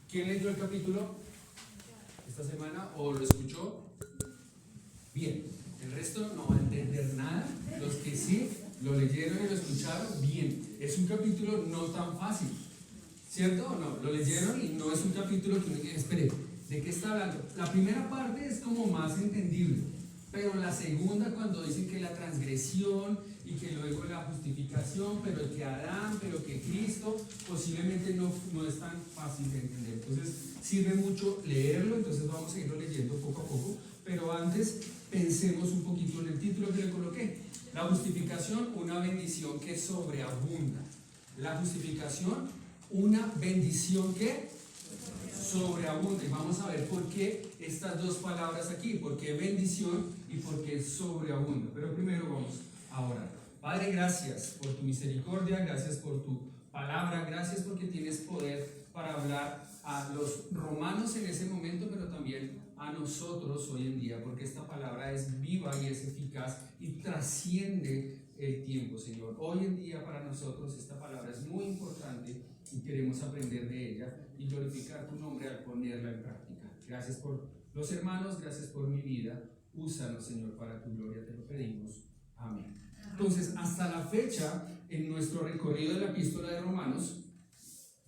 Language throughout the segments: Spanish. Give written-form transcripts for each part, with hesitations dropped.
¿Quién leyó el capítulo esta semana o lo escuchó? Bien. El resto no va a entender nada. Los que sí lo leyeron y lo escucharon, bien. Es un capítulo no tan fácil, ¿cierto o no? Lo leyeron y no es un capítulo que uno dice, espere, ¿de qué está hablando? La primera parte es como más entendible, pero la segunda, cuando dicen que la transgresión y que luego la justificación, pero que Adán, pero que Cristo, posiblemente no es tan fácil de entender. Entonces sirve mucho leerlo, entonces vamos a irlo leyendo poco a poco, pero antes pensemos un poquito en el título que le coloqué. La justificación, una bendición que sobreabunda. La justificación, una bendición que sobreabunda. Y vamos a ver por qué estas dos palabras aquí, por qué bendición y por qué sobreabunda. Pero primero vamos a orar. Padre, gracias por tu misericordia, gracias por tu palabra, gracias porque tienes poder para hablar a los romanos en ese momento, pero también a nosotros hoy en día, porque esta palabra es viva y es eficaz y trasciende el tiempo, Señor. Hoy en día para nosotros esta palabra es muy importante y queremos aprender de ella y glorificar tu nombre al ponerla en práctica. Gracias por los hermanos, gracias por mi vida. Úsanos, Señor, para tu gloria, te lo pedimos. Amén. Entonces, hasta la fecha, en nuestro recorrido de la epístola de Romanos,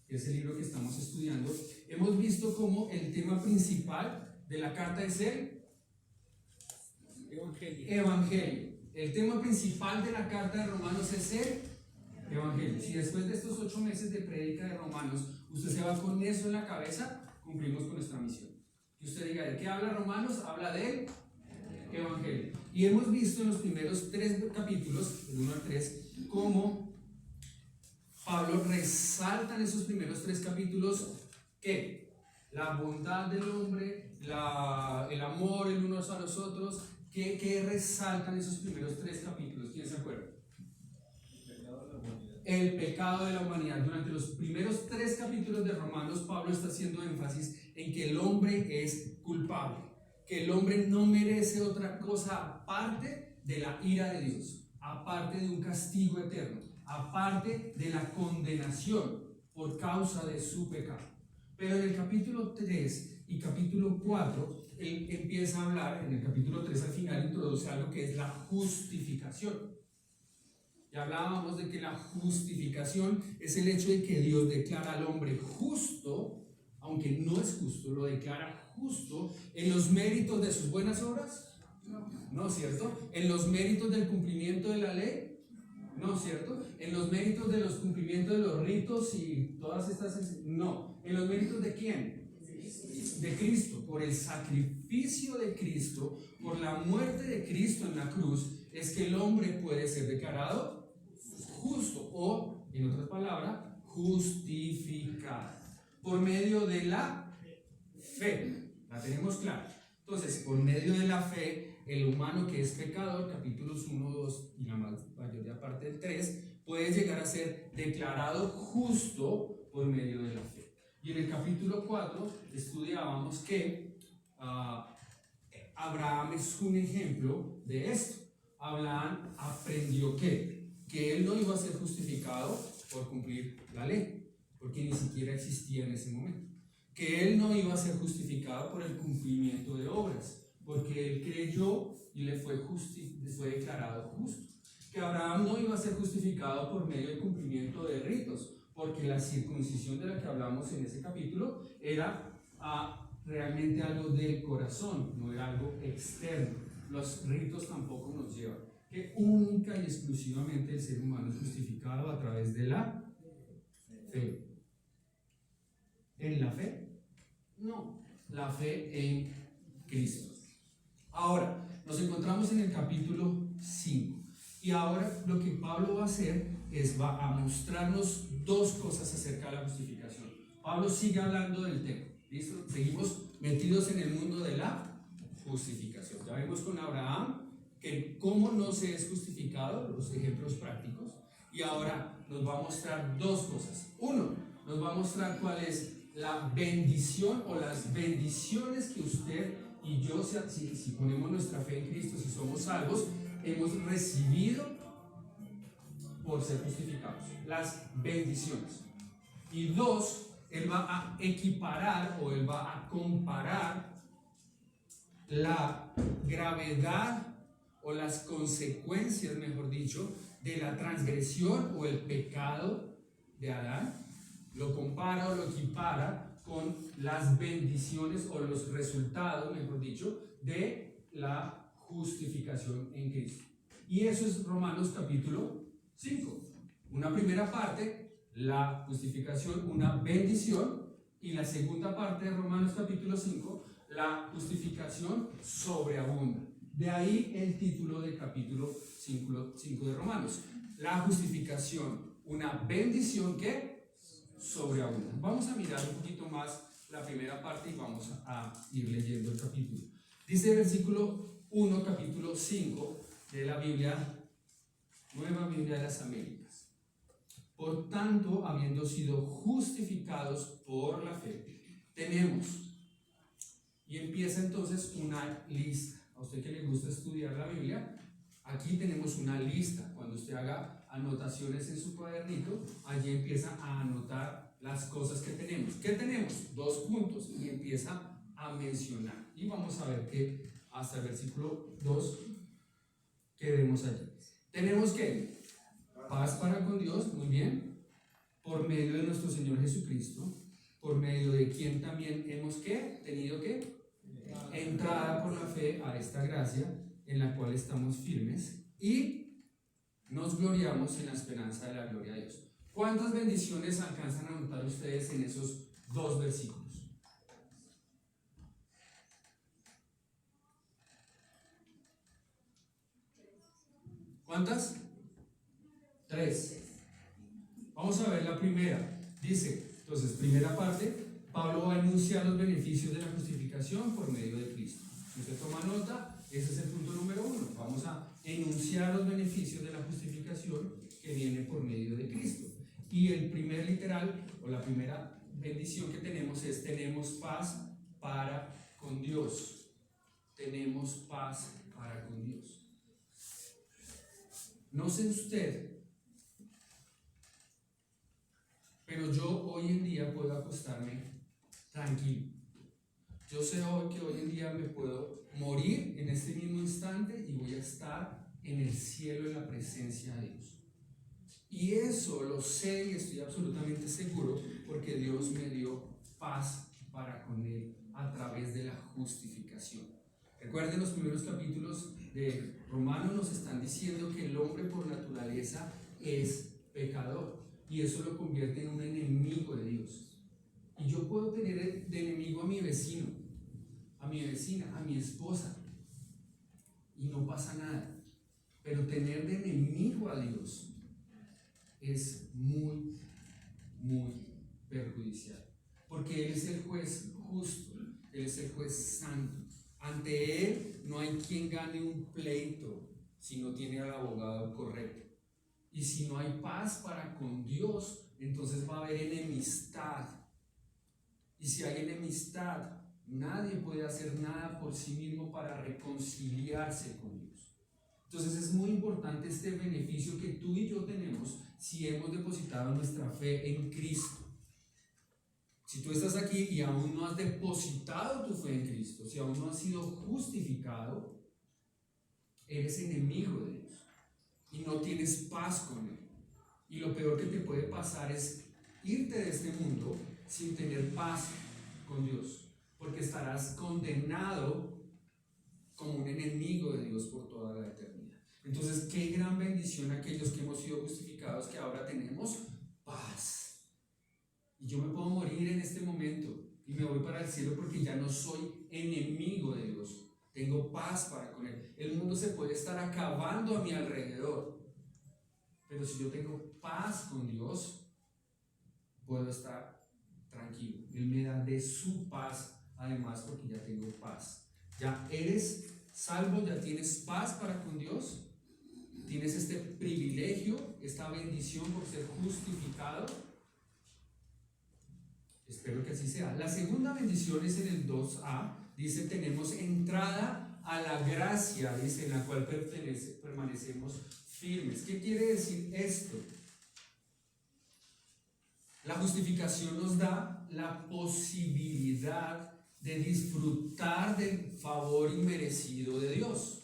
que es el libro que estamos estudiando, hemos visto cómo el tema principal de la carta es el Evangelio. El tema principal de la carta de Romanos es el Evangelio. Si después de estos 8 meses de prédica de Romanos, usted se va con eso en la cabeza, cumplimos con nuestra misión. Que usted diga, ¿de qué habla Romanos? Habla del Evangelio. Y hemos visto en los primeros 3 capítulos, del 1 al 3, cómo Pablo resalta en esos primeros 3 capítulos que la bondad del hombre, el amor el unos a los otros, que resaltan esos primeros 3 capítulos. ¿Quién se acuerda? El pecado de la humanidad. Durante los primeros 3 capítulos de Romanos, Pablo está haciendo énfasis en que el hombre es culpable, que el hombre no merece otra cosa aparte de la ira de Dios, aparte de un castigo eterno, aparte de la condenación por causa de su pecado. Pero en el capítulo 3 y capítulo 4, él empieza a hablar, en el capítulo 3 al final introduce algo que es la justificación. Ya hablábamos de que la justificación es el hecho de que Dios declara al hombre justo, aunque no es justo, lo declara justo en los méritos de sus buenas obras. No, ¿cierto? En los méritos del cumplimiento de la ley. No, ¿cierto? En los méritos de los cumplimientos de los ritos y todas estas. No. ¿En los méritos de quién? De Cristo. Por el sacrificio de Cristo, por la muerte de Cristo en la cruz, es que el hombre puede ser declarado justo o, en otras palabras, justificado por medio de la fe. La tenemos clara. Entonces, por medio de la fe, el humano que es pecador, capítulos 1, 2 y la mayoría parte del 3, puede llegar a ser declarado justo por medio de la fe. Y en el capítulo 4 estudiábamos que Abraham es un ejemplo de esto. Abraham aprendió que él no iba a ser justificado por cumplir la ley, porque ni siquiera existía en ese momento. Que él no iba a ser justificado por el cumplimiento de obras, porque él creyó y le fue declarado justo. Que Abraham no iba a ser justificado por medio del cumplimiento de ritos, porque la circuncisión de la que hablamos en ese capítulo era realmente algo del corazón, no era algo externo. Los ritos tampoco nos llevan. Que única y exclusivamente el ser humano es justificado a través de la fe. ¿En la fe? No, la fe en Cristo. Ahora, nos encontramos en el capítulo 5 y ahora lo que Pablo va a hacer es va a mostrarnos 2 cosas acerca de la justificación. Pablo sigue hablando del tema, ¿listo? Seguimos metidos en el mundo de la justificación. Ya vimos con Abraham que cómo no se es justificado, los ejemplos prácticos, y ahora nos va a mostrar 2 cosas. Uno, nos va a mostrar cuál es la bendición o las bendiciones que usted y yo, si ponemos nuestra fe en Cristo, si somos salvos, hemos recibido por ser justificados. Las bendiciones. Y 2, él va a equiparar o él va a comparar la gravedad o las consecuencias, mejor dicho, de la transgresión o el pecado de Adán. Lo compara o lo equipara con las bendiciones o los resultados, mejor dicho, de la justificación en Cristo. Y eso es Romanos capítulo 5. Una primera parte, la justificación, una bendición, y la segunda parte de Romanos capítulo 5, la justificación sobreabunda. De ahí el título del capítulo 5 de Romanos. La justificación, una bendición que sobreabunda. Vamos a mirar un poquito más la primera parte y vamos a ir leyendo el capítulo. Dice el versículo 1, capítulo 5 de la Biblia, Nueva Biblia de las Américas. Por tanto, habiendo sido justificados por la fe, tenemos. Y empieza entonces una lista. A usted que le gusta estudiar la Biblia, aquí tenemos una lista. Cuando usted haga anotaciones en su cuadernito, allí empieza a anotar las cosas que tenemos. ¿Qué tenemos? 2 puntos y empieza a mencionar. Y vamos a ver que hasta el versículo 2 que vemos allí. Tenemos que paz para con Dios, muy bien, por medio de nuestro Señor Jesucristo, por medio de quien también hemos tenido entrada por la fe a esta gracia en la cual estamos firmes y nos gloriamos en la esperanza de la gloria de Dios. ¿Cuántas bendiciones alcanzan a notar ustedes en esos 2 versículos? ¿Cuántas? 3. Vamos a ver la primera. Dice, entonces, primera parte, Pablo va a enunciar los beneficios de la justificación por medio de Cristo. Si usted toma nota, ese es el punto número 1. Vamos a enunciar los beneficios de la justificación que viene por medio de Cristo. Y el primer literal, o la primera bendición que tenemos es: tenemos paz para con Dios. Tenemos paz para con Dios. No sé usted, pero yo hoy en día puedo acostarme tranquilo. Yo sé hoy que hoy en día me puedo morir en este mismo instante y voy a estar en el cielo en la presencia de Dios. Y eso lo sé y estoy absolutamente seguro porque Dios me dio paz para con Él a través de la justificación. Recuerden, los primeros capítulos de Romanos nos están diciendo que el hombre por naturaleza es pecador y eso lo convierte en un enemigo de Dios. Y yo puedo tener de enemigo a mi vecino, a mi vecina, a mi esposa, y no pasa nada. Pero tener de enemigo a Dios es muy, muy perjudicial. Porque Él es el juez justo, Él es el juez santo. Ante Él no hay quien gane un pleito si no tiene al abogado correcto. Y si no hay paz para con Dios, entonces va a haber enemistad. Y si hay enemistad, nadie puede hacer nada por sí mismo para reconciliarse con Dios. Entonces es muy importante este beneficio que tú y yo tenemos si hemos depositado nuestra fe en Cristo. Si tú estás aquí y aún no has depositado tu fe en Cristo, si aún no has sido justificado, eres enemigo de Dios y no tienes paz con Él. Y lo peor que te puede pasar es irte de este mundo sin tener paz con Dios, porque estarás condenado como un enemigo de Dios por toda la eternidad. Entonces, qué gran bendición aquellos que hemos sido justificados, que ahora tenemos paz. Y yo me puedo morir en este momento y me voy para el cielo porque ya no soy enemigo de Dios. Tengo paz para con Él. El mundo se puede estar acabando a mi alrededor, pero si yo tengo paz con Dios, puedo estar tranquilo. Él me da de su paz, además, porque ya tengo paz. Ya eres salvo, ya tienes paz para con Dios. Tienes este privilegio, esta bendición por ser justificado. Espero que así sea. La segunda bendición es en el 2a. Dice, tenemos entrada a la gracia, dice, en la cual permanecemos firmes. ¿Qué quiere decir esto? La justificación nos da la posibilidad de disfrutar del favor inmerecido de Dios.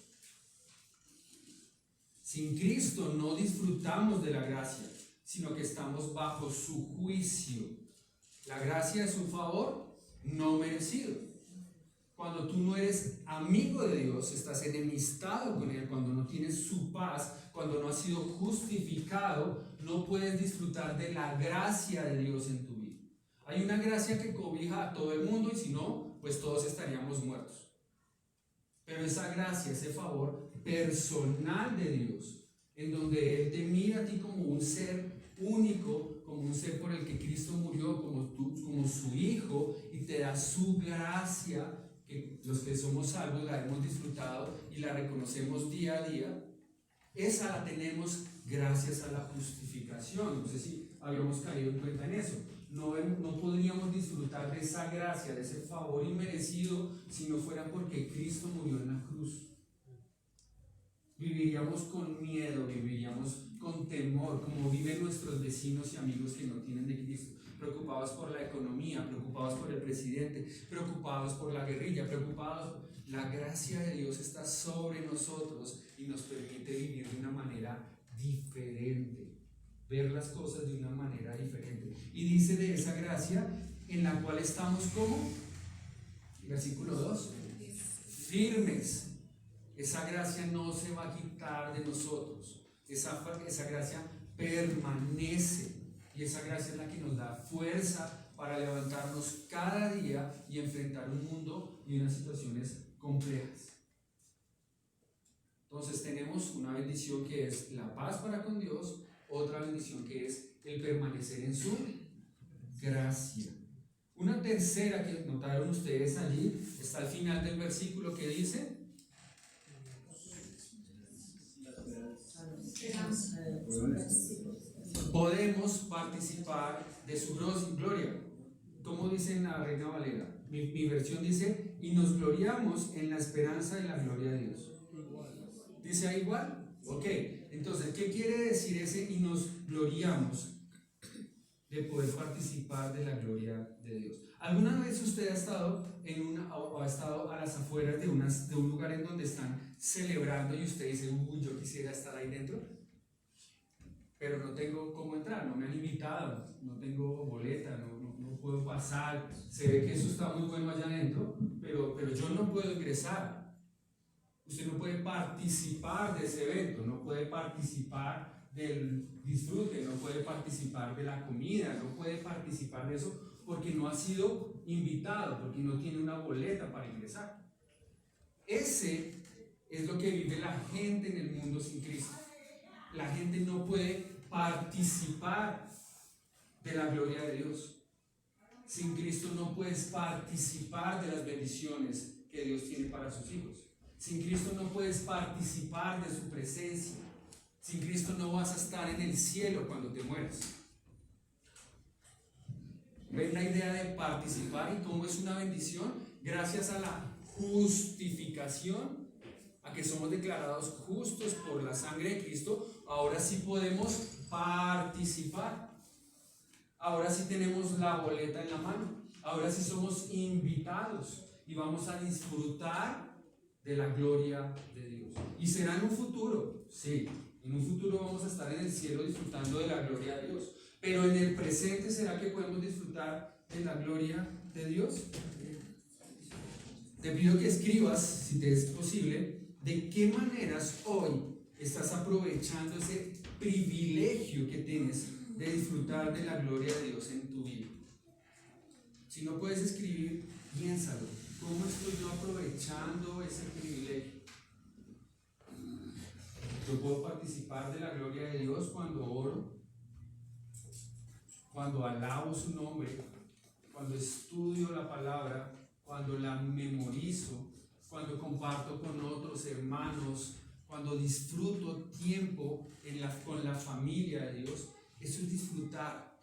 Sin Cristo no disfrutamos de la gracia, sino que estamos bajo su juicio. La gracia es un favor no merecido. Cuando tú no eres amigo de Dios, estás enemistado con Él, cuando no tienes su paz, cuando no has sido justificado, no puedes disfrutar de la gracia de Dios en tu vida. Hay una gracia que cobija a todo el mundo y si no, pues todos estaríamos muertos. Pero esa gracia, ese favor personal de Dios, en donde Él te mira a ti como un ser único, como un ser por el que Cristo murió, como su Hijo, y te da su gracia, que los que somos salvos la hemos disfrutado y la reconocemos día a día. Esa la tenemos gracias a la justificación. No sé si habíamos caído en cuenta en eso. No podríamos disfrutar de esa gracia, de ese favor inmerecido, si no fuera porque Cristo murió en la cruz. Viviríamos con miedo, viviríamos con temor, como viven nuestros vecinos y amigos que no tienen de Cristo, preocupados por la economía, preocupados por el presidente, preocupados por la guerrilla, preocupados. La gracia de Dios está sobre nosotros y nos permite vivir de una manera diferente, ver las cosas de una manera diferente. Y dice de esa gracia en la cual estamos como, versículo 2, firmes. Esa gracia no se va a quitar de nosotros. Esa gracia permanece. Y esa gracia es la que nos da fuerza para levantarnos cada día y enfrentar un mundo y unas situaciones complejas. Entonces tenemos una bendición que es la paz para con Dios, otra bendición que es el permanecer en su gracia. Una tercera que notaron ustedes allí está al final del versículo que dice: podemos participar de su gloria. ¿Cómo dice en la Reina Valera? Mi versión dice: y nos gloriamos en la esperanza de la gloria de Dios. ¿Dice ahí igual? Ok, entonces, ¿qué quiere decir ese y nos gloriamos? De poder participar de la gloria de Dios. ¿Alguna vez usted ha estado o ha estado a las afueras de un lugar en donde están celebrando y usted dice: uy, yo quisiera estar ahí dentro, pero no tengo cómo entrar, no me han invitado, no tengo boleta, no puedo pasar, se ve que eso está muy bueno allá adentro, pero yo no puedo ingresar? Usted no puede participar de ese evento, no puede participar del disfrute, no puede participar de la comida, no puede participar de eso porque no ha sido invitado, porque no tiene una boleta para ingresar. Ese es lo que vive la gente en el mundo sin Cristo. La gente no puede participar de la gloria de Dios. Sin Cristo no puedes participar de las bendiciones que Dios tiene para sus hijos. Sin Cristo no puedes participar de su presencia. Sin Cristo no vas a estar en el cielo cuando te mueras. ¿Ven la idea de participar y cómo es una bendición? Gracias a la justificación, a que somos declarados justos por la sangre de Cristo, ahora sí podemos participar. Ahora sí tenemos la boleta en la mano. Ahora sí somos invitados y vamos a disfrutar de la gloria de Dios. ¿Y será en un futuro? Sí, en un futuro vamos a estar en el cielo disfrutando de la gloria de Dios. Pero en el presente, ¿será que podemos disfrutar de la gloria de Dios? Te pido que escribas, si te es posible, de qué maneras hoy estás aprovechando ese privilegio que tienes de disfrutar de la gloria de Dios en tu vida. Si no puedes escribir, piénsalo. ¿Cómo estoy yo aprovechando ese privilegio? Yo puedo participar de la gloria de Dios cuando oro, cuando alabo su nombre, cuando estudio la palabra, cuando la memorizo, cuando comparto con otros hermanos, cuando disfruto tiempo con la familia de Dios. Eso es disfrutar.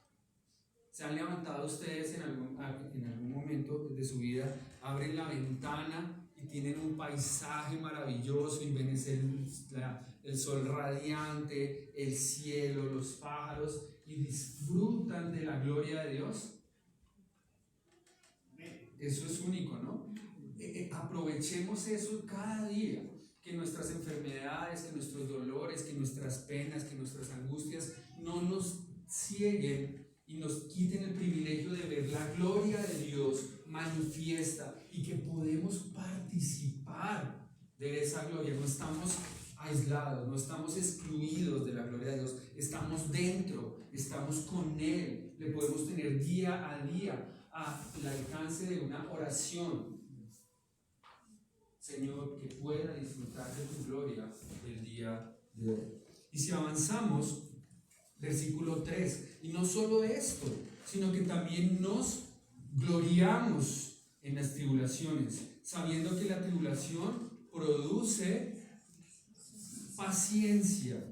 ¿Se han levantado ustedes en algún momento de su vida, abren la ventana y tienen un paisaje maravilloso y ven el sol radiante, el cielo, los pájaros, y disfrutan de la gloria de Dios? Eso es único, ¿no? Aprovechemos eso cada día, que nuestras enfermedades, que nuestros dolores, que nuestras penas, que nuestras angustias no nos cieguen y nos quiten el privilegio de ver la gloria de Dios manifiesta y que podemos participar de esa gloria. No estamos aislados, no estamos excluidos de la gloria de Dios, estamos dentro, estamos con Él, le podemos tener día a día al alcance de una oración. Señor, que pueda disfrutar de tu gloria el día de hoy. Y si avanzamos, versículo 3, y no solo esto, sino que también nos gloriamos en las tribulaciones, sabiendo que la tribulación produce paciencia,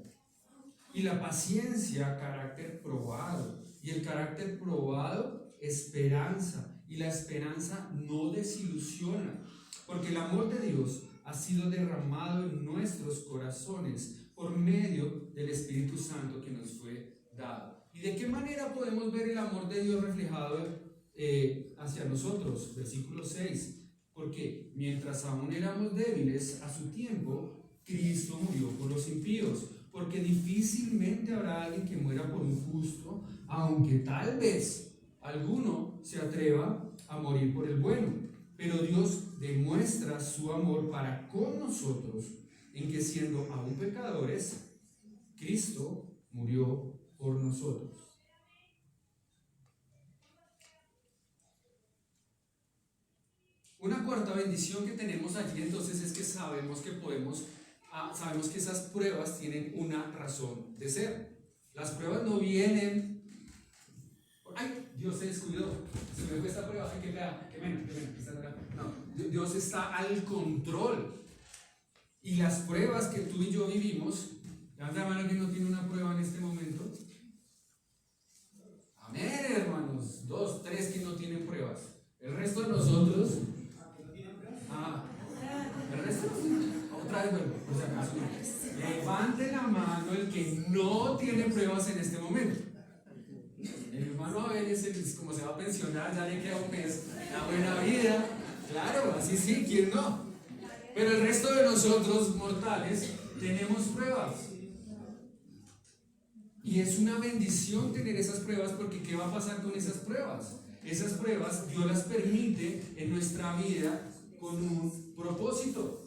y la paciencia carácter probado, y el carácter probado esperanza, y la esperanza no desilusiona, porque el amor de Dios ha sido derramado en nuestros corazones por medio del Espíritu Santo que nos fue dado. ¿Y de qué manera podemos ver el amor de Dios reflejado hacia nosotros? Versículo 6. Porque mientras aún éramos débiles a su tiempo, Cristo murió por los impíos. Porque difícilmente habrá alguien que muera por un justo, aunque tal vez alguno se atreva a morir por el bueno. Pero Dios demuestra su amor para con nosotros en que, siendo aún pecadores, Cristo murió por nosotros. Una cuarta bendición que tenemos allí entonces es que sabemos que esas pruebas tienen una razón de ser. Las pruebas no vienen, ¡ay! Dios se descuidó, se me fue esta prueba, ¡ay, qué pena! No, Dios está al control. Y las pruebas que tú y yo vivimos, levanta la mano que no tiene una prueba en este momento. Amén, hermanos. 2, 3 que no tienen pruebas. El resto de nosotros. El resto otra vez, bueno, por si acaso no. Levante la mano el que no tiene pruebas en este momento. El hermano Abel es como se va a pensionar, ya le queda un mes, la buena vida. Claro, así sí, ¿quién no? Pero el resto de nosotros mortales tenemos pruebas. Y es una bendición tener esas pruebas, porque ¿qué va a pasar con esas pruebas? Esas pruebas Dios las permite en nuestra vida con un propósito.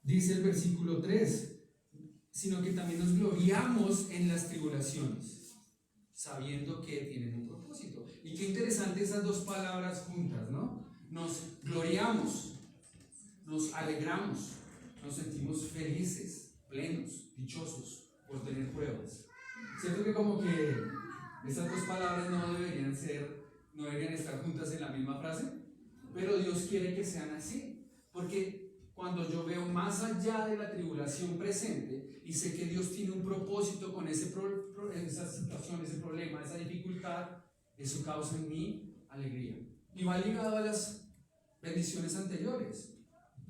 Dice el versículo 3, sino que también nos gloriamos en las tribulaciones, sabiendo que tienen un propósito. Y qué interesante esas dos palabras juntas, ¿no? Nos gloriamos, nos alegramos, nos sentimos felices, plenos, dichosos por tener pruebas. Siento que como que esas dos palabras no deberían estar juntas en la misma frase, pero Dios quiere que sean así, porque cuando yo veo más allá de la tribulación presente y sé que Dios tiene un propósito con esa situación, ese problema, esa dificultad, eso causa en mí alegría. Y va ligado a las bendiciones anteriores.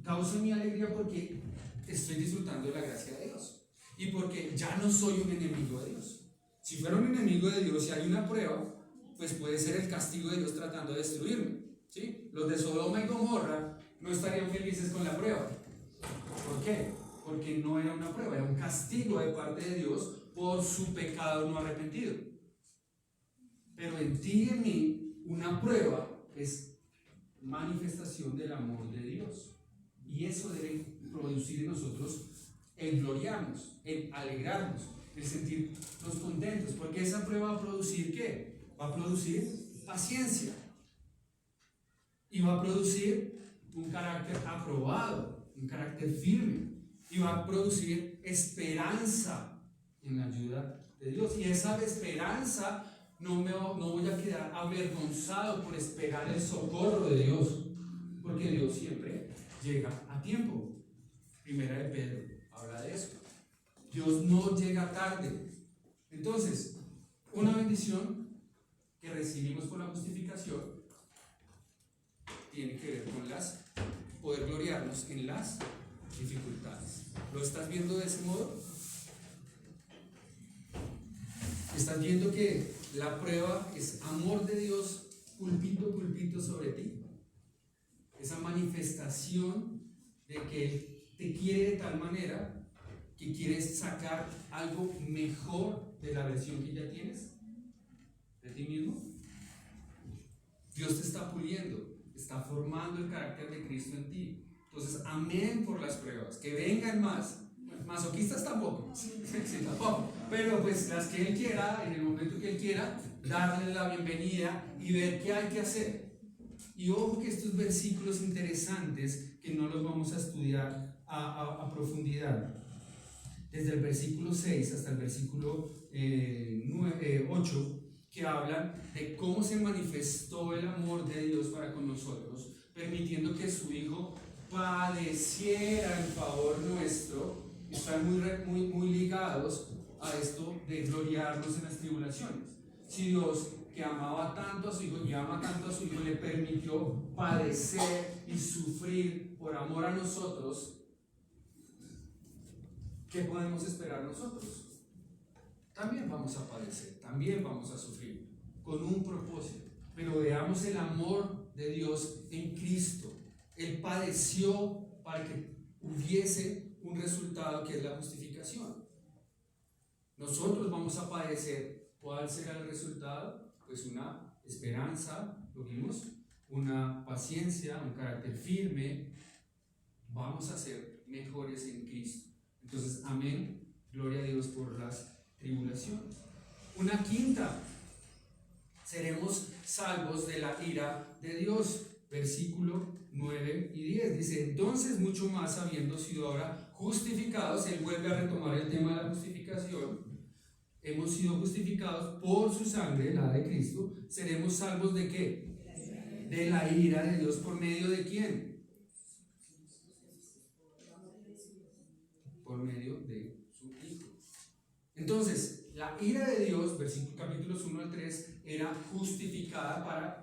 Causa en mí alegría porque estoy disfrutando de la gracia de Dios y porque ya no soy un enemigo de Dios. Si fuera un enemigo de Dios y hay una prueba, pues puede ser el castigo de Dios tratando de destruirme, ¿sí? Los de Sodoma y Gomorra no estarían felices con la prueba. ¿Por qué? Porque no era una prueba, era un castigo de parte de Dios por su pecado no arrepentido. Pero en ti y en mí, una prueba es manifestación del amor de Dios. Y eso debe producir en nosotros el gloriarnos, el alegrarnos, el sentirnos contentos. Porque esa prueba va a producir ¿qué? Va a producir paciencia. Y va a producir un carácter aprobado, un carácter firme, y va a producir esperanza en la ayuda de Dios. Y esa esperanza no voy a quedar avergonzado por esperar el socorro de Dios, porque Dios siempre llega a tiempo. Primera de Pedro habla de eso. Dios no llega tarde. Entonces, una bendición que recibimos por la justificación tiene que ver con poder gloriarnos en las dificultades. ¿Lo estás viendo de ese modo? ¿Estás viendo que la prueba es amor de Dios pulpito sobre ti? Esa manifestación de que Él te quiere de tal manera que quieres sacar algo mejor de la versión que ya tienes de ti mismo. Dios te está puliendo, está formando el carácter de Cristo en ti. Entonces, amén por las pruebas, que vengan más. Masoquistas tampoco, sí, tampoco, pero pues las que Él quiera, en el momento que Él quiera, darle la bienvenida y ver qué hay que hacer. Y ojo que estos versículos interesantes, que no los vamos a estudiar a profundidad, desde el versículo 6 hasta el versículo 8, que hablan de cómo se manifestó el amor de Dios para con nosotros, permitiendo que su Hijo padeciera en favor nuestro. Están muy ligados a esto de gloriarnos en las tribulaciones. Si Dios, que amaba tanto a su Hijo y ama tanto a su Hijo, le permitió padecer y sufrir por amor a nosotros, ¿qué podemos esperar nosotros? También vamos a padecer, también vamos a sufrir, con un propósito. Pero veamos el amor de Dios en Cristo. Él padeció para que hubiese un resultado que es la justificación. Nosotros vamos a padecer. ¿Cuál será el resultado? Pues una esperanza, lo vimos, una paciencia, un carácter firme. Vamos a ser mejores en Cristo. Entonces, amén, gloria a Dios por las tribulaciones. Una quinta, seremos salvos de la ira de Dios. Versículo 9 y 10 dice: entonces mucho más, habiendo sido ahora justificados, él vuelve a retomar el tema de la justificación. Hemos sido justificados por su sangre, la de Cristo. ¿Seremos salvos de qué? De la ira de Dios. ¿Por medio de quién? Por medio de su Hijo. Entonces, la ira de Dios, capítulos 1 al 3, era justificada para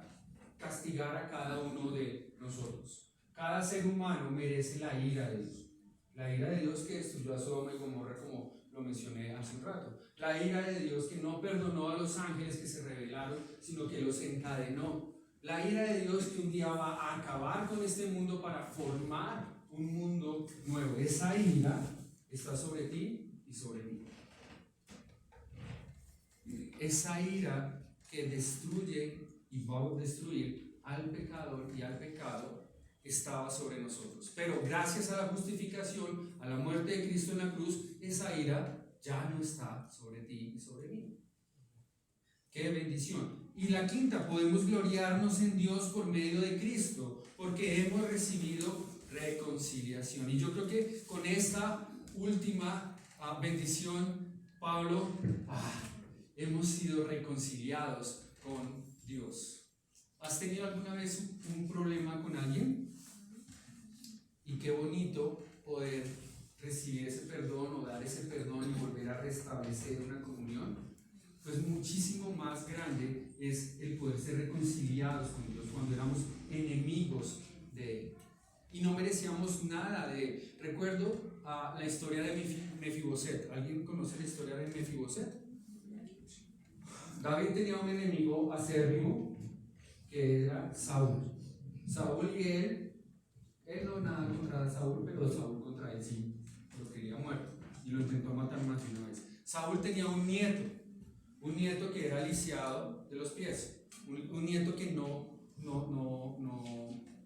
castigar a cada uno de nosotros. Cada ser humano merece la ira de Dios. La ira de Dios que destruyó a Sodoma y Gomorra, como lo mencioné hace un rato. La ira de Dios que no perdonó a los ángeles que se rebelaron, sino que los encadenó. La ira de Dios que un día va a acabar con este mundo para formar un mundo nuevo. Esa ira está sobre ti y sobre mí. Esa ira que destruye y va a destruir al pecador y al pecado estaba sobre nosotros. Pero gracias a la justificación, a la muerte de Cristo en la cruz, esa ira ya no está sobre ti y sobre mí. ¡Qué bendición! Y la quinta, podemos gloriarnos en Dios por medio de Cristo, porque hemos recibido reconciliación. Y yo creo que con esta última bendición, Pablo, hemos sido reconciliados con Dios. ¿Has tenido alguna vez un problema con alguien? Y qué bonito poder recibir ese perdón o dar ese perdón y volver a restablecer una comunión. Pues muchísimo más grande es el poder ser reconciliados con Dios cuando éramos enemigos de Él y no merecíamos nada de Él. Recuerdo la historia de Mefiboset. ¿Alguien conoce la historia de Mefiboset? David tenía un enemigo acérrimo que era Saúl. Saúl y él no nada contra Saúl, pero Saúl contra él sí, lo quería muerto y lo intentó matar más de una vez. Saúl tenía un nieto que era lisiado de los pies, un nieto que no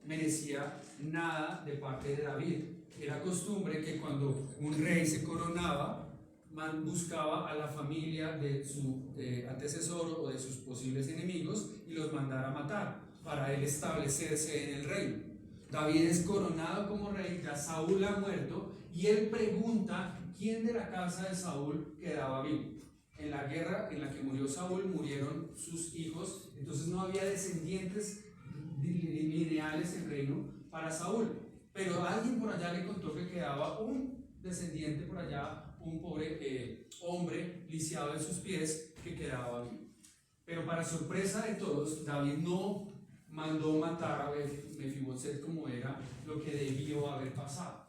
merecía nada de parte de David. Era costumbre que cuando un rey se coronaba, buscaba a la familia de su antecesor o de sus posibles enemigos y los mandara a matar para él establecerse en el reino. David es coronado como rey, ya Saúl ha muerto y él pregunta quién de la casa de Saúl quedaba vivo. En la guerra en la que murió Saúl murieron sus hijos, entonces no había descendientes lineales en reino para Saúl, pero alguien por allá le contó que quedaba un descendiente por allá, un pobre hombre lisiado de sus pies que quedaba vivo. Pero para sorpresa de todos, David no mandó matar a Mefiboset como era lo que debió haber pasado.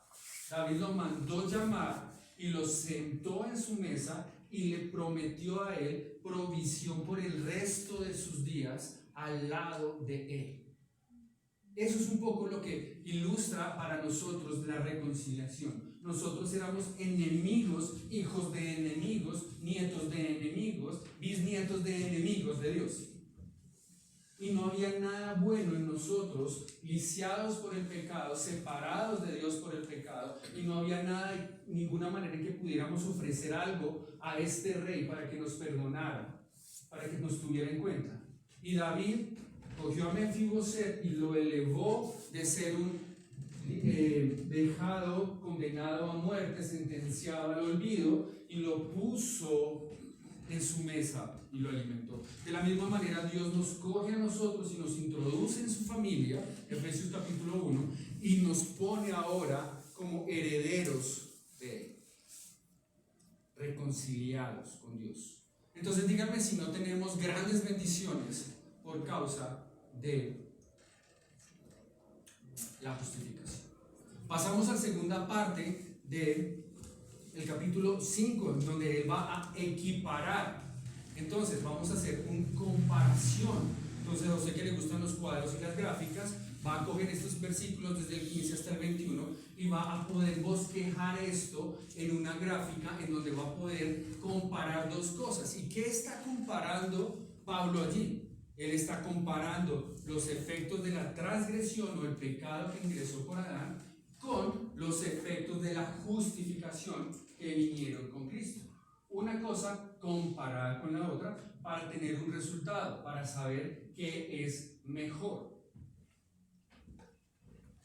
David lo mandó llamar y lo sentó en su mesa y le prometió a él provisión por el resto de sus días al lado de él. Eso es un poco lo que ilustra para nosotros la reconciliación. Nosotros éramos enemigos, hijos de enemigos, nietos de enemigos, bisnietos de enemigos de Dios. Y no había nada bueno en nosotros, lisiados por el pecado, separados de Dios por el pecado, y no había nada, ninguna manera en que pudiéramos ofrecer algo a este rey para que nos perdonara, para que nos tuviera en cuenta. Y David cogió a Mefiboset y lo elevó de ser un dejado, condenado a muerte, sentenciado al olvido, y lo puso en su mesa y lo alimentó. De la misma manera, Dios nos coge a nosotros y nos introduce en su familia, Efesios capítulo 1, y nos pone ahora como herederos de Él, reconciliados con Dios. Entonces díganme si no tenemos grandes bendiciones por causa de la justificación. Pasamos a la segunda parte del capítulo 5, en donde Él va a equiparar. Entonces vamos a hacer una comparación. Entonces, a usted que le gustan los cuadros y las gráficas, va a coger estos versículos desde el 15 hasta el 21 y va a poder bosquejar esto en una gráfica en donde va a poder comparar dos cosas. ¿Y qué está comparando Pablo allí? Él está comparando los efectos de la transgresión o el pecado que ingresó por Adán con los efectos de la justificación que vinieron con Cristo. Una cosa comparada con la otra para tener un resultado, para saber qué es mejor.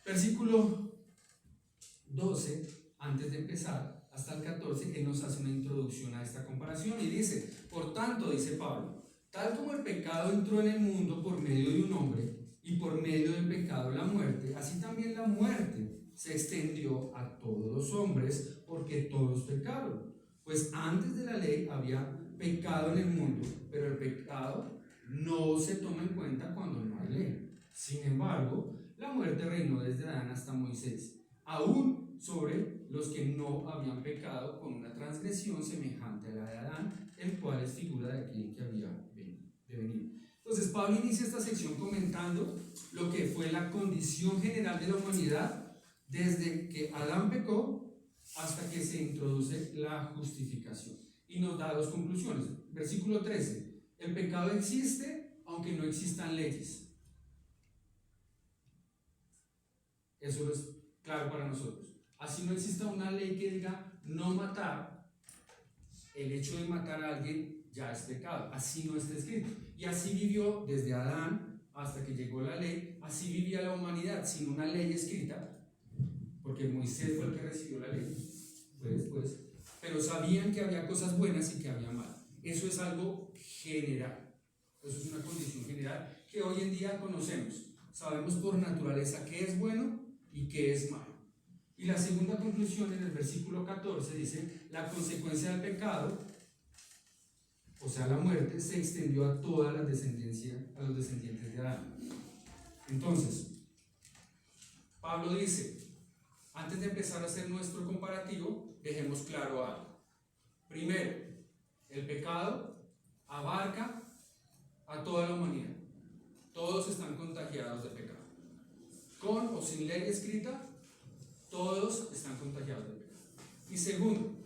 Versículo 12, antes de empezar, hasta el 14, Él nos hace una introducción a esta comparación y dice: por tanto, dice Pablo, tal como el pecado entró en el mundo por medio de un hombre, y por medio del pecado la muerte, así también la muerte se extendió a todos los hombres, porque todos pecaron. Pues antes de la ley había pecado en el mundo, pero el pecado no se toma en cuenta cuando no hay ley. Sin embargo, la muerte reinó desde Adán hasta Moisés, aún sobre los que no habían pecado con una transgresión semejante a la de Adán, el cual es figura de aquel que había de venir. Entonces Pablo inicia esta sección comentando lo que fue la condición general de la humanidad desde que Adán pecó hasta que se introduce la justificación, y nos da dos conclusiones. Versículo 13: el pecado existe aunque no existan leyes. Eso es claro para nosotros. Así no exista una ley que diga no matar, el hecho de matar a alguien ya es pecado. Así no está escrito. Y así vivió desde Adán hasta que llegó la ley. Así vivía la humanidad sin una ley escrita, porque Moisés fue el que recibió la ley, fue después. Pero sabían que había cosas buenas y que había malas. Eso es algo general. Eso es una condición general que hoy en día conocemos. Sabemos por naturaleza qué es bueno y qué es malo. Y la segunda conclusión en el versículo 14 dice: la consecuencia del pecado, o sea la muerte, se extendió a toda la descendencia, a los descendientes de Adán. Entonces, Pablo dice, antes de empezar a hacer nuestro comparativo, dejemos claro algo. Primero, el pecado abarca a toda la humanidad. Todos están contagiados de pecado. Con o sin ley escrita, todos están contagiados de pecado. Y segundo,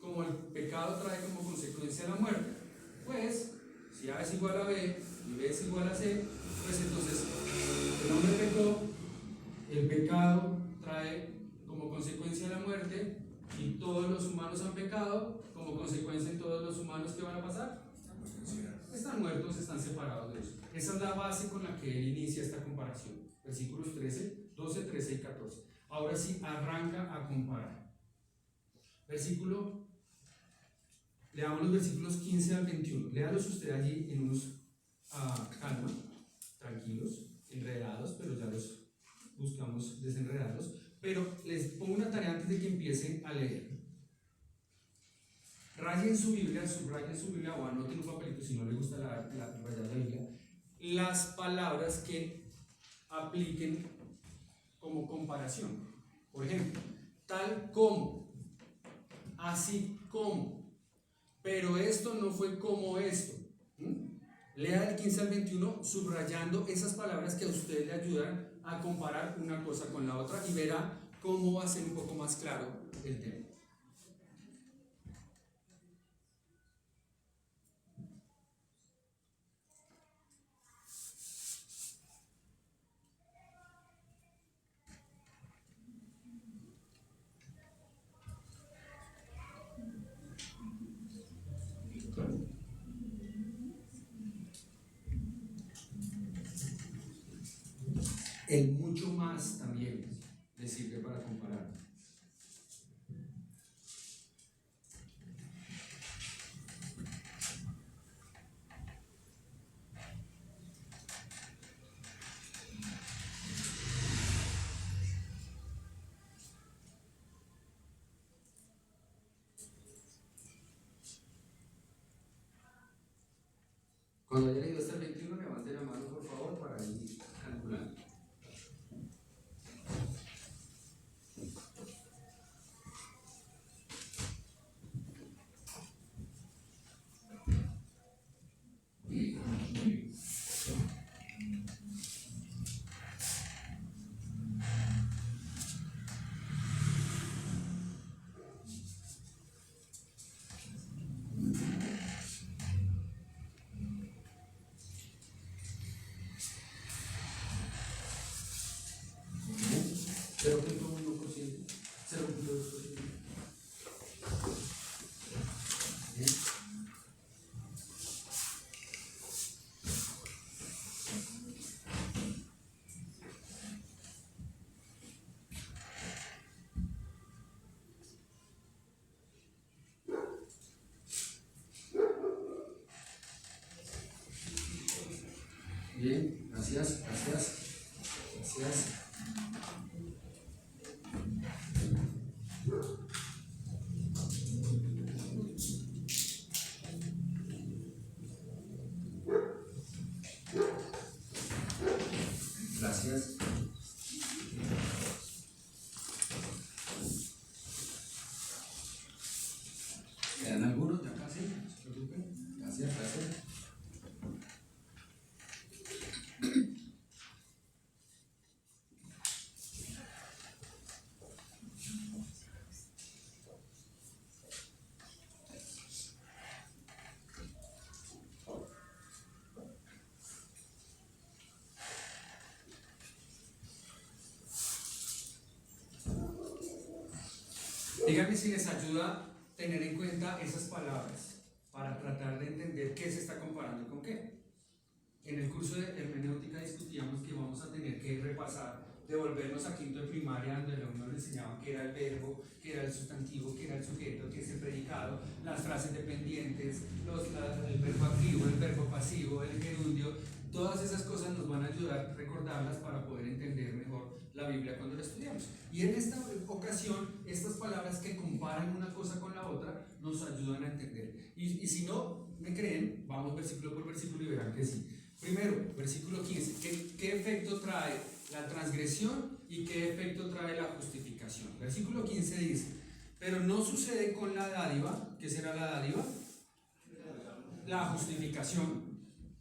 como el pecado trae como consecuencia la muerte, pues si A es igual a B y B es igual a C, pues entonces el hombre pecó, el pecado trae como consecuencia la muerte, y todos los humanos han pecado, como consecuencia en todos los humanos, ¿qué van a pasar? Están muertos, están separados de Dios. Esa es la base con la que él inicia esta comparación. Versículos 12, 13 y 14. Ahora sí arranca a comparar. Leamos los versículos 15 al 21. Léalos usted allí en unos calma, tranquilos, enredados, pero ya los buscamos desenredados. Pero les pongo una tarea antes de que empiecen a leer. Rayen su Biblia, subrayen su Biblia, o anoten un papelito si no les gusta rayar la Biblia, las palabras que apliquen como comparación. Por ejemplo, tal como, así como, pero esto no fue como esto. Lea del 15 al 21 subrayando esas palabras que a usted le ayudan a comparar una cosa con la otra y verá cómo va a ser un poco más claro el tema. El mucho más también le sirve para comparar. Cuando haya leído hasta el 21, levante la mano por favor para ir calculando. ¿0.1%? ¿0.2%? Bien. Bien, gracias. Gracias. ¿Quedan algunos? Ya casi, no se preocupen. Gracias. Díganme si les ayuda tener en cuenta esas palabras para tratar de entender qué se está comparando con qué. En el curso de hermenéutica discutíamos que vamos a tener que repasar, devolvernos a quinto de primaria, donde nos enseñaban qué era el verbo, qué era el sustantivo, qué era el sujeto, qué es el predicado, las frases dependientes, el verbo activo, el verbo pasivo, el gerundio. Todas esas cosas nos van a ayudar a recordarlas para poder entender mejor la Biblia cuando la estudiamos. Y en esta ocasión, estas palabras que comparan una cosa con la otra nos ayudan a entender. Y si no me creen, vamos versículo por versículo y verán que sí. Primero, versículo 15, ¿qué efecto trae la transgresión y qué efecto trae la justificación? Versículo 15 dice, pero no sucede con la dádiva. ¿Qué será la dádiva? La justificación.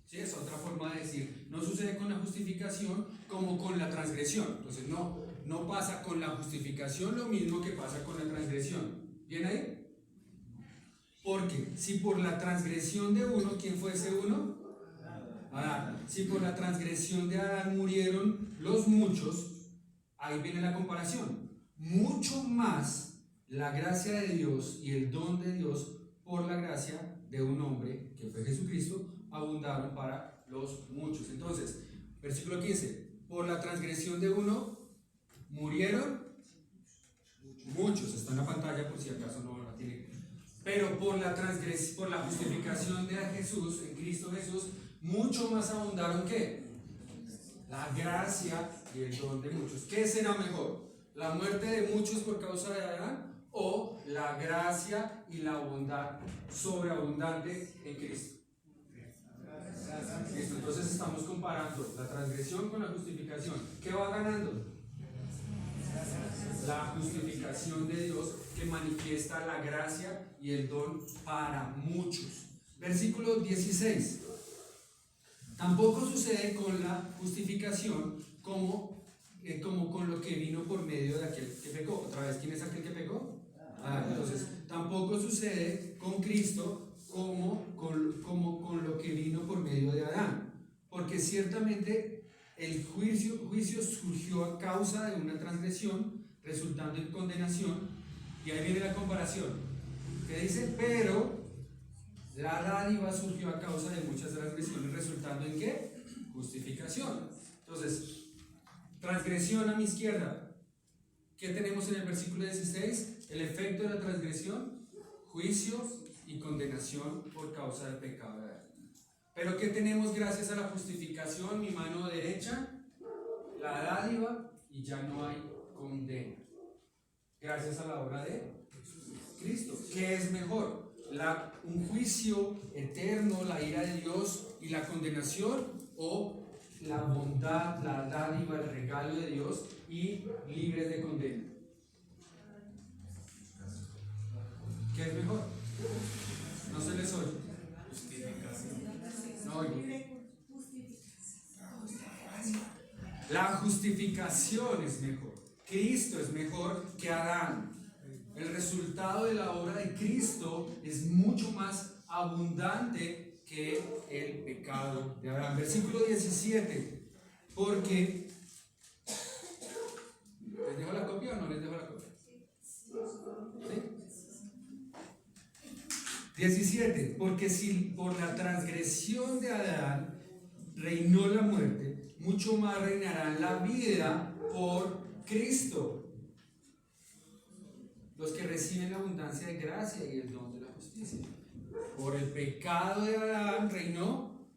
¿Sí? Es otra forma de decir, no sucede con la justificación como con la transgresión. Entonces no pasa con la justificación lo mismo que pasa con la transgresión. ¿Bien ahí? Porque si por la transgresión de uno, ¿quién fue ese uno? Adán. Si por la transgresión de Adán murieron los muchos, ahí viene la comparación. Mucho más la gracia de Dios y el don de Dios por la gracia de un hombre que fue Jesucristo abundaron para los muchos. Entonces, versículo 15, por la transgresión de uno murieron muchos. Está en la pantalla por si acaso no la tiene. Pero por la justificación de Jesús, en Cristo Jesús, mucho más abundaron que la gracia y el don de muchos. ¿Qué será mejor? ¿La muerte de muchos por causa de Adán o la gracia y la bondad sobreabundante en Cristo? Listo, entonces estamos comparando la transgresión con la justificación. ¿Qué va ganando? la justificación de Dios que manifiesta la gracia y el don para muchos. Versículo 16. Tampoco sucede con la justificación como con lo que vino por medio de aquel que pecó. Otra vez, ¿quién es aquel que pecó? Entonces, tampoco sucede con Cristo como con lo que vino por medio de Adán. Porque ciertamente el juicio surgió a causa de una transgresión, resultando en condenación. Y ahí viene la comparación, que dice, pero la dádiva surgió a causa de muchas transgresiones, resultando en ¿qué? Justificación. Entonces, transgresión a mi izquierda. ¿Qué tenemos en el versículo 16? El efecto de la transgresión, juicio y condenación por causa del pecado de Adán. Pero ¿qué tenemos gracias a la justificación? Mi mano derecha, la dádiva, y ya no hay condena. Gracias a la obra de Cristo. ¿Qué es mejor? Un juicio eterno, la ira de Dios y la condenación, o la bondad, la dádiva, el regalo de Dios y libres de condena. ¿Qué es mejor? No se les oye. No oigo. La justificación es mejor. Cristo es mejor que Adán. El resultado de la obra de Cristo es mucho más abundante que el pecado de Adán. Versículo 17. Porque, ¿les dejo la copia o no les dejo la copia? ¿Sí? 17. Porque si por la transgresión de Adán reinó la muerte, mucho más reinará la vida por Cristo. Los que reciben la abundancia de gracia y el don de la justicia. Por el pecado de Adán reinó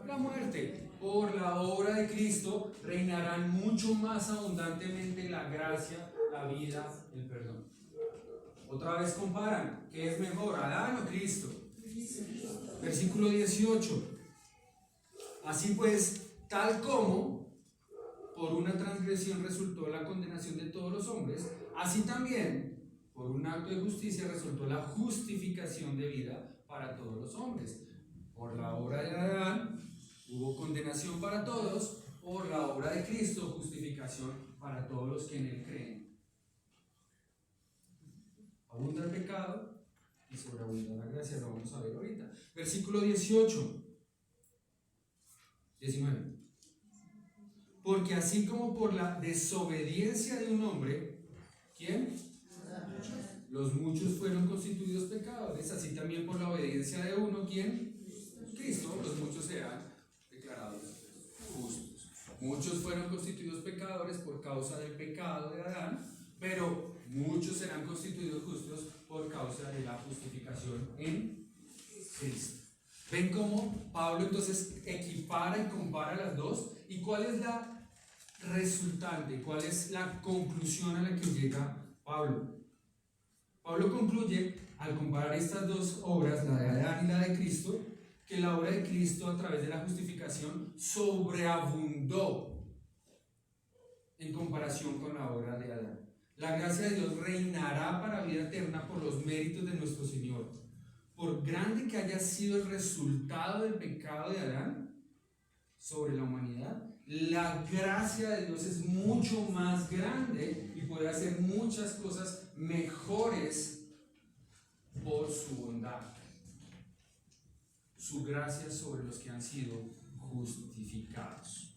la muerte. Por la obra de Cristo reinarán mucho más abundantemente la gracia, la vida, el perdón. Otra vez comparan, ¿qué es mejor, Adán o Cristo? Versículo 18. Así pues, tal como por una transgresión resultó la condenación de todos los hombres, así también por un acto de justicia resultó la justificación de vida para todos los hombres. Por la obra de Adán hubo condenación para todos, por la obra de Cristo justificación para todos los que en él creen. Abunda el pecado y sobreabunda la gracia, lo vamos a ver ahorita. Versículo 19. Porque así como por la desobediencia de un hombre, ¿quién? Los muchos fueron constituidos pecadores, así también por la obediencia de uno, ¿quién? Cristo, los muchos serán declarados justos. Muchos fueron constituidos pecadores por causa del pecado de Adán, pero muchos serán constituidos justos por causa de la justificación en Cristo. ¿Ven cómo Pablo entonces equipara y compara las dos? ¿Y cuál es la resultante? ¿Cuál es la conclusión a la que llega Pablo? Pablo concluye, al comparar estas dos obras, la de Adán y la de Cristo, que la obra de Cristo a través de la justificación sobreabundó en comparación con la obra de Adán. La gracia de Dios reinará para vida eterna por los méritos de nuestro Señor. Por grande que haya sido el resultado del pecado de Adán sobre la humanidad, la gracia de Dios es mucho más grande y puede hacer muchas cosas mejores por su bondad. Su gracia sobre los que han sido justificados.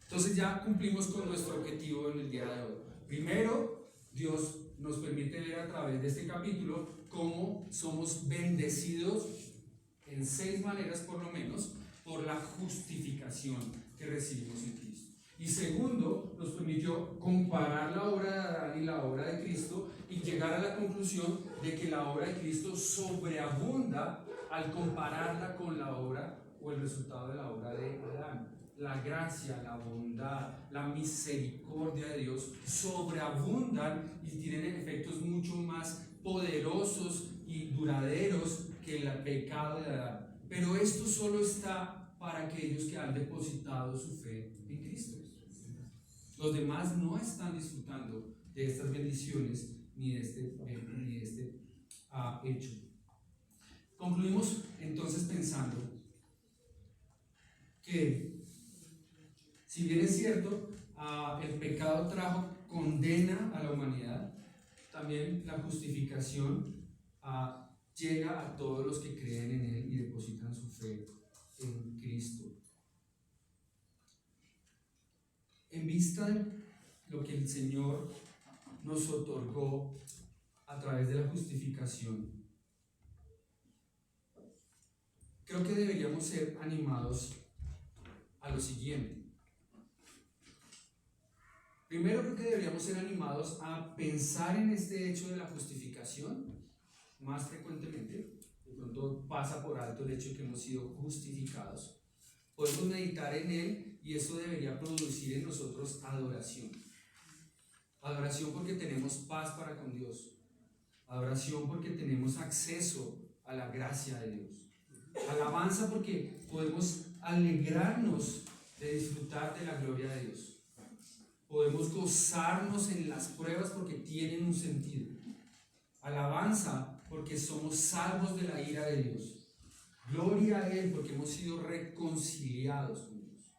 Entonces ya cumplimos con nuestro objetivo en el día de hoy. Primero, Dios nos permite ver a través de este capítulo cómo somos bendecidos en 6 maneras por lo menos por la justificación que recibimos en Cristo. Y segundo, nos permitió comparar la obra de Adán y la obra de Cristo y llegar a la conclusión de que la obra de Cristo sobreabunda al compararla con la obra o el resultado de la obra de Adán. La gracia, la bondad, la misericordia de Dios sobreabundan y tienen efectos mucho más poderosos y duraderos que el pecado de Adán. Pero esto solo está para aquellos que han depositado su fe en Cristo. Los demás no están disfrutando de estas bendiciones ni de este hecho. Concluimos entonces pensando que, si bien es cierto, el pecado trajo condena a la humanidad, también la justificación llega a todos los que creen en Él y depositan su fe en Cristo. En vista de lo que el Señor nos otorgó a través de la justificación, creo que deberíamos ser animados a lo siguiente. Primero, creo que deberíamos ser animados a pensar en este hecho de la justificación más frecuentemente. De pronto pasa por alto el hecho de que hemos sido justificados. Podemos meditar en él y eso debería producir en nosotros adoración. Adoración porque tenemos paz para con Dios. Adoración porque tenemos acceso a la gracia de Dios. Alabanza porque podemos alegrarnos de disfrutar de la gloria de Dios. Podemos gozarnos en las pruebas porque tienen un sentido. Alabanza porque somos salvos de la ira de Dios. Gloria a Él porque hemos sido reconciliados con Dios.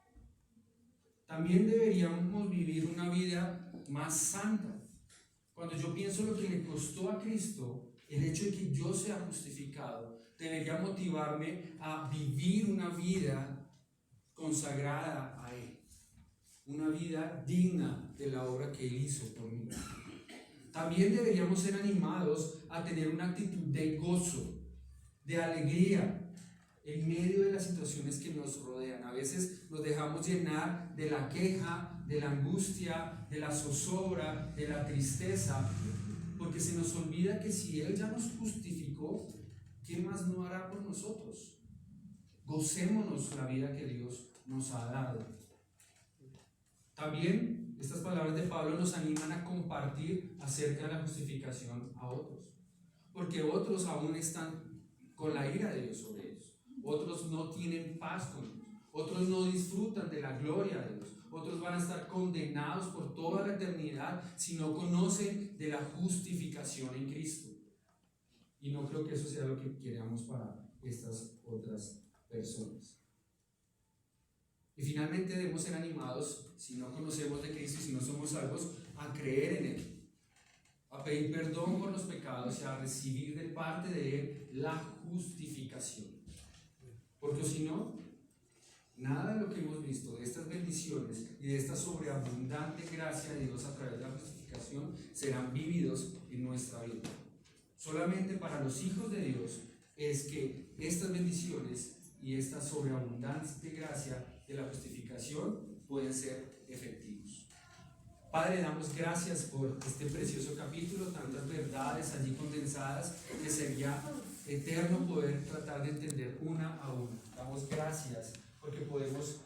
También deberíamos vivir una vida más santa. Cuando yo pienso lo que le costó a Cristo, el hecho de que yo sea justificado, debería motivarme a vivir una vida consagrada a Él. Una vida digna de la obra que Él hizo por mí. También deberíamos ser animados a tener una actitud de gozo, de alegría, en medio de las situaciones que nos rodean. A veces nos dejamos llenar de la queja, de la angustia, de la zozobra, de la tristeza, porque se nos olvida que si Él ya nos justificó, ¿qué más no hará por nosotros? Gocémonos la vida que Dios nos ha dado. También estas palabras de Pablo nos animan a compartir acerca de la justificación a otros, porque otros aún están con la ira de Dios sobre ellos. Otros no tienen paz con Dios. Otros no disfrutan de la gloria de Dios. Otros van a estar condenados por toda la eternidad si no conocen de la justificación en Cristo. Y no creo que eso sea lo que queramos para estas otras personas. Y finalmente debemos ser animados, si no conocemos de Cristo y si no somos salvos, a creer en Él, a pedir perdón por los pecados y a recibir de parte de Él la justificación. Porque si no, nada de lo que hemos visto, de estas bendiciones y de esta sobreabundante gracia de Dios a través de la justificación, serán vividos en nuestra vida. Solamente para los hijos de Dios es que estas bendiciones y esta sobreabundante gracia de la justificación pueden ser efectivos. Padre, damos gracias por este precioso capítulo, tantas verdades allí condensadas que sería eterno poder tratar de entender una a una. Damos gracias porque podemos